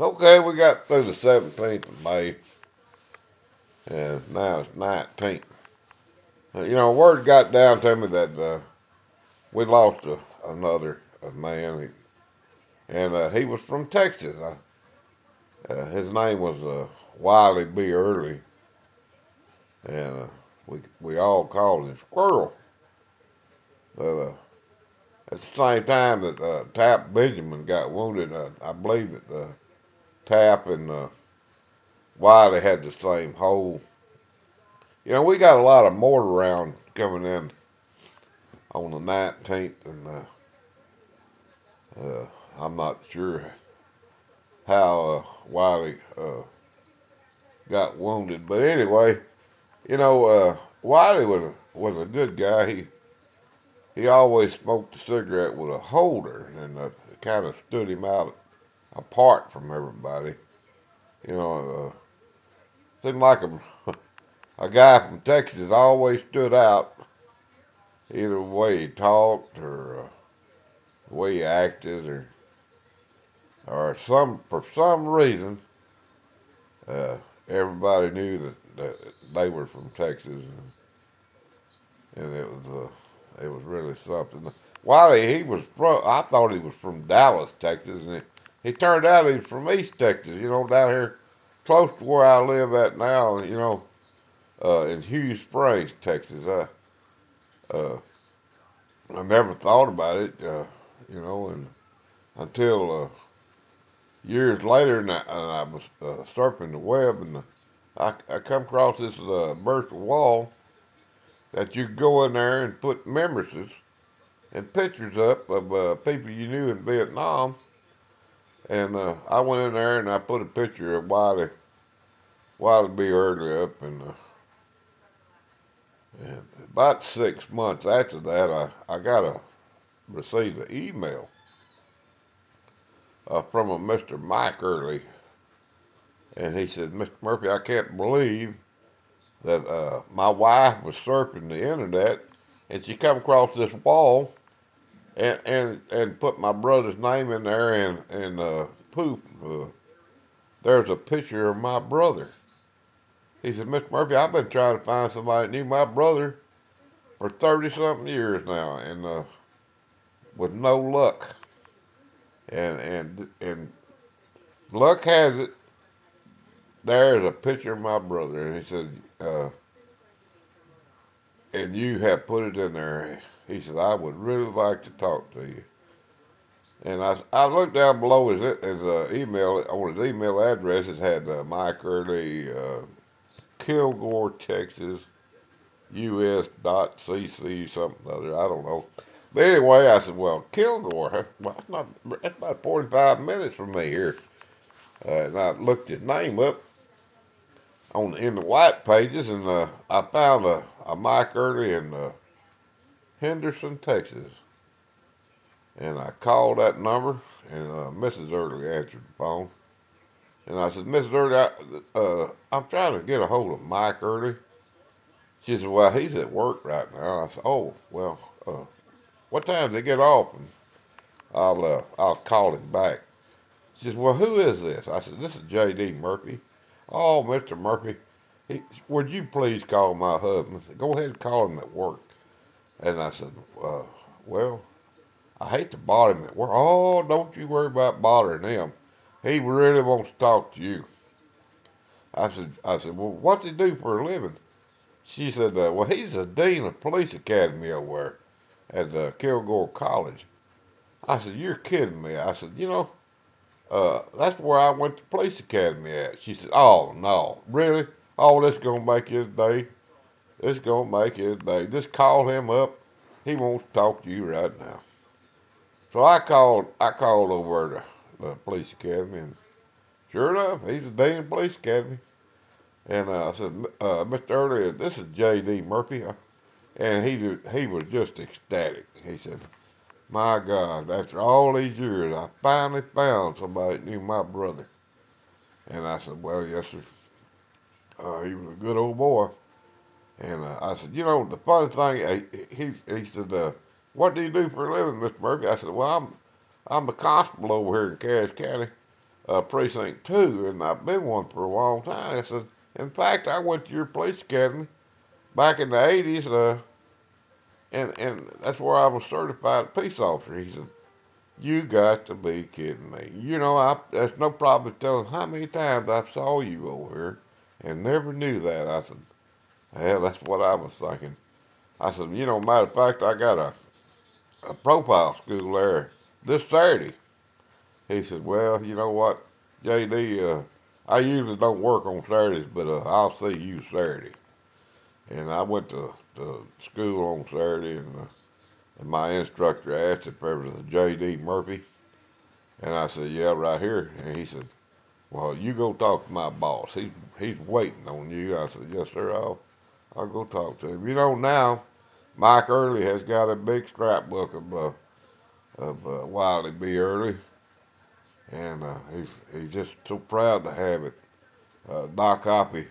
Okay, we got through the 17th of May, and now it's 19th. Word got down to me that we lost another man, and he was from Texas. His name was Wiley B. Early, and we all called him Squirrel. But at the same time that Tap Benjamin got wounded, I believe that Tap and Wiley had the same hole. We got a lot of mortar round coming in on the 19th, and I'm not sure how Wiley got wounded. But anyway, Wiley was a good guy. He always smoked a cigarette with a holder, and it kind of stood him out apart from everybody. You know, seemed like a guy from Texas always stood out, either the way he talked or the way he acted, or for some reason, uh, everybody knew that they were from Texas, and it was really something. Wiley, I thought he was from Dallas, Texas, and he turned out he was from East Texas. Down here close to where I live at now. In Hughes Springs, Texas. Uh, I never thought about it, and until years later, and I was surfing the web, and I come across this virtual wall that you could go in there and put memories and pictures up of people you knew in Vietnam. And I went in there and I put a picture of Wiley B. Early up, and about 6 months after that, received an email from a Mr. Mike Early, and he said, "Mr. Murphy, I can't believe that my wife was surfing the internet and she come across this wall and put my brother's name in there and poof, there's a picture of my brother." He said, "Mr. Murphy, I've been trying to find somebody that knew my brother for 30 something years now, and with no luck. And luck has it, there's a picture of my brother." And he said, "And you have put it in there." He said, "I would really like to talk to you." And I looked down below his email, on his email address, it had Mike Early, Kilgore, Texas, US.cc, something or other. I don't know. But anyway, I said, "Well, Kilgore, well, that's about 45 minutes from me here." And I looked his name up in the white pages, and I found a Mike Early in Henderson, Texas. And I called that number, and Mrs. Early answered the phone. And I said, "Mrs. Early, I'm trying to get a hold of Mike Early." She said, "Well, he's at work right now." I said, "Oh, well, what time does he get off? And I'll call him back." She says, "Well, who is this?" I said, "This is J.D. Murphy." "Oh, Mr. Murphy, would you please call my husband?" I said, "Go ahead and call him at work." And I said, "Well, I hate to bother him at work." "Oh, don't you worry about bothering him. He really wants to talk to you." I said, "Well, what's he do for a living?" She said, "Well, he's the dean of police academy over there at Kilgore College." I said, "You're kidding me." I said, "That's where I went to police academy at." She said, "Oh, no, really? Oh, this gonna make his day. This gonna make his day. Just call him up. He wants to talk to you right now." So I called over to the police academy, and sure enough, he's the dean of police academy. And I said, "Mr. Early, this is J.D. Murphy," and he was just ecstatic. He said, "My God, after all these years, I finally found somebody that knew my brother." And I said, "Well, yes, sir. He was a good old boy." And I said, "The funny thing," he said, "What do you do for a living, Mr. Murphy?" I said, "Well, I'm the constable over here in Cass County." precinct 2, and I've been one for a long time. I said, in fact, I went to your police academy back in the 80s, and that's where I was certified peace officer. He said, you got to be kidding me. You know, there's no problem telling how many times I saw you over here and never knew that. I said, hell, that's what I was thinking. I said, you know, matter of fact, I got a profile school there this Saturday. He said, well, you know what, JD, I usually don't work on Saturdays, but I'll see you Saturday. And I went to school on Saturday, and my instructor asked if there was a J.D. Murphy. And I said, yeah, right here. And he said, well, you go talk to my boss. He's waiting on you. I said, yes, sir, I'll go talk to him. You know, now Mike Early has got a big scrapbook of Wiley B. Early, and he's just so proud to have it. Doc Hoppy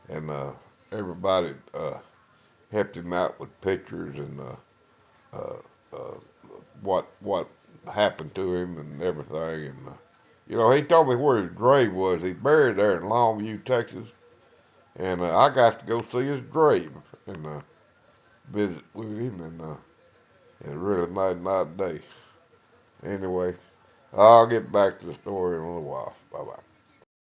and everybody helped him out with pictures and uh, uh, what happened to him and everything. And you know, he told me where his grave was. He's buried there in Longview, Texas, and I got to go see his grave and visit with him, and it really made my day. Anyway, I'll get back to the story in a little while. Bye bye.